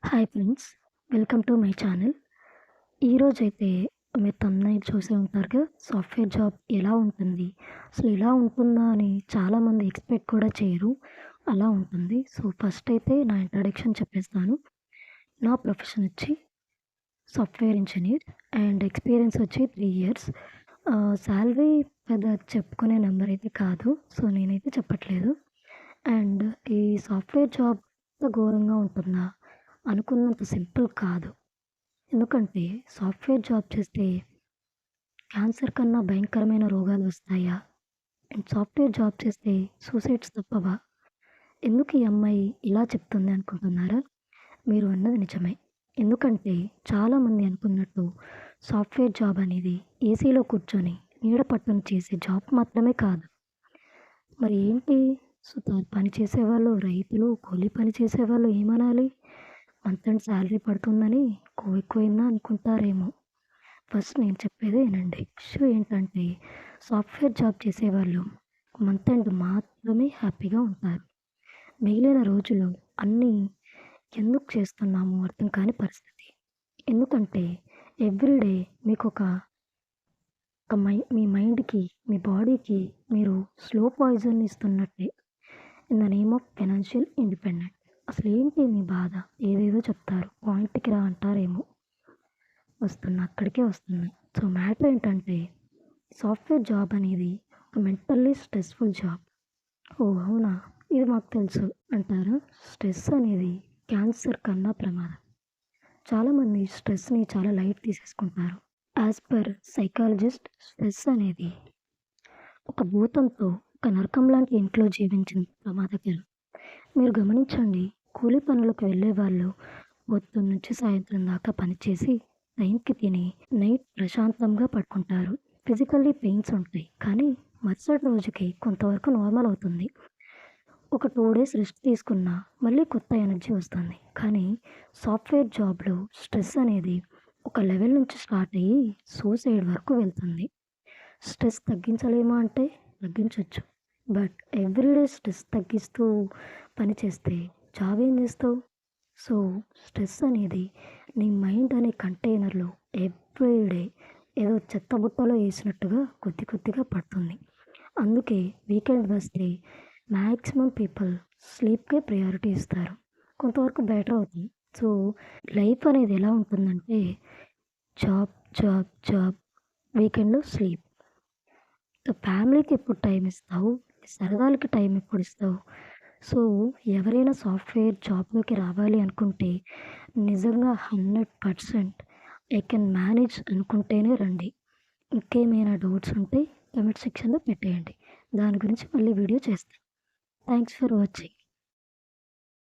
Hi friends, welcome to my channel. ఈరోజైతే మీరు thumbnail చూసే ఉంటారుగా, సాఫ్ట్‌వేర్ జాబ్ ఎలా ఉంటుంది? అసలు ఇలా ఉంటుందా అని చాలామంది ఎక్స్‌పెక్ట్ కూడా చేయరు. అలా ఉంటుంది. సో, ఫస్ట్ అయితే నా ఇంట్రడక్షన్ చెప్పేస్తాను. నా ప్రొఫెషన్ వచ్చి సాఫ్ట్‌వేర్ ఇంజినీర్ అండ్ ఎక్స్‌పీరియన్స్ వచ్చి 3 ఇయర్స్. సాలరీ పెద్ద చెప్పుకునే నంబర్ అయితే కాదు. సో, నేనైతే చెప్పట్లేదు. అండ్ ఈ సాఫ్ట్‌వేర్ జాబ్ అంత ఘోరంగా ఉంటుందా? అనుకున్నంత సింపుల్ కాదు. ఎందుకంటే సాఫ్ట్‌వేర్ జాబ్ చేస్తే క్యాన్సర్ కన్నా భయంకరమైన రోగాలు వస్తాయా? అండ్ సాఫ్ట్‌వేర్ జాబ్ చేస్తే సూసైడ్స్ తప్పవా? ఎందుకు ఈ అమ్మాయి ఇలా చెప్తుంది అనుకుంటున్నారా? మీరు అన్నది నిజమే. ఎందుకంటే చాలామంది అనుకున్నట్టు సాఫ్ట్‌వేర్ జాబ్ అనేది ఏసీలో కూర్చొని నీడ పట్టున చేసే జాబ్ మాత్రమే కాదు. మరి ఏంటి? సో, పని చేసేవాళ్ళు రైతులు, కూలీ పని చేసేవాళ్ళు ఏమనాలి? మంత్ ఎండ్ సాలరీ పడుతుందని ఎక్కువైందా అనుకుంటారేమో. ఫస్ట్ నేను చెప్పేది వినండి. ఇష్యూ ఏంటంటే సాఫ్ట్‌వేర్ జాబ్ చేసేవాళ్ళు మంత్ ఎండ్ మాత్రమే హ్యాపీగా ఉంటారు. మిగిలిన రోజులు అన్నీ ఎందుకు చేస్తున్నామో అర్థం కాని పరిస్థితి. ఎందుకంటే ఎవ్రీడే మీకొక ఒక మీ మైండ్‌కి, మీ బాడీకి మీరు స్లో పాయిజన్ ఇస్తున్నట్టే. In the name of financial independent. అసలేంటి మీ బాధ? ఏదేదో చెప్తారు. పాయింట్‌కి రా అంటారేమో. అక్కడికే వస్తున్నా. సో, మ్యాటర్ ఏంటంటే సాఫ్ట్‌వేర్ జాబ్ అనేది ఒక మెంటల్లీ స్ట్రెస్‌ఫుల్ జాబ్. ఓహ్! అవునా? ఇది మాకు తెలుసు అంటారా? స్ట్రెస్ అనేది క్యాన్సర్ కన్నా ప్రమాదం. చాలామంది స్ట్రెస్‌ని చాలా లైట్ తీసేసుకుంటారు. యాస్ పర్ సైకాలజిస్ట్ స్ట్రెస్ అనేది ఒక భూతంతో, ఒక నరకం లాంటి ఇంట్లో జీవించిన ప్రమాదకరం. మీరు గమనించండి, కూలి పనులకు వెళ్ళేవాళ్ళు పొద్దున్నుంచి సాయంత్రం దాకా పనిచేసి, టైంకి తిని, నైట్ ప్రశాంతంగా పడుకుంటారు. ఫిజికల్లీ పెయిన్స్ ఉంటాయి. కానీ మరుసటి రోజుకి కొంతవరకు నార్మల్ అవుతుంది. ఒక 2 డేస్ రెస్ట్ తీసుకున్నా మళ్ళీ కొత్త ఎనర్జీ వస్తుంది. కానీ సాఫ్ట్‌వేర్ జాబ్‌లో స్ట్రెస్ అనేది ఒక లెవెల్ నుంచి స్టార్ట్ అయ్యి సూసైడ్ వరకు వెళ్తుంది. స్ట్రెస్ తగ్గించలేమా అంటే తగ్గించొచ్చు. బట్ ఎవ్రీడే స్ట్రెస్ తగ్గిస్తూ పని చేస్తే జాబ్ ఏం చేస్తావు? సో, స్ట్రెస్ అనేది నీ మైండ్ అనే కంటైనర్‌లో ఎవ్రీడే ఏదో చెత్త బుట్టలో ఏసినట్టుగా కొద్ది కొద్దిగా పడుతుంది. అందుకే వీకెండ్ వస్తే మాక్సిమం పీపుల్ స్లీప్‌కే ప్రయారిటీ ఇస్తారు. కొంతవరకు బెటర్ అవుతుంది. సో, లైఫ్ అనేది ఎలా ఉంటుందంటే జాబ్, జాబ్, జాబ్, వీకెండ్‌లో స్లీప్. ఫ్యామిలీకి ఎప్పుడు టైం ఇస్తావు? సరదాలకి టైం ఎప్పుడు ఇస్తావు? సో, ఎవరైనా సాఫ్ట్‌వేర్ జాబ్‌లోకి రావాలి అనుకుంటే నిజంగా 100% ఐ కెన్ మేనేజ్ అనుకుంటేనే రండి. ఇంకేమైనా డౌట్స్ ఉంటే కామెంట్ సెక్షన్‌లో పెట్టేయండి. దాని గురించి మళ్ళీ వీడియో చేస్తాను. Thanks for watching.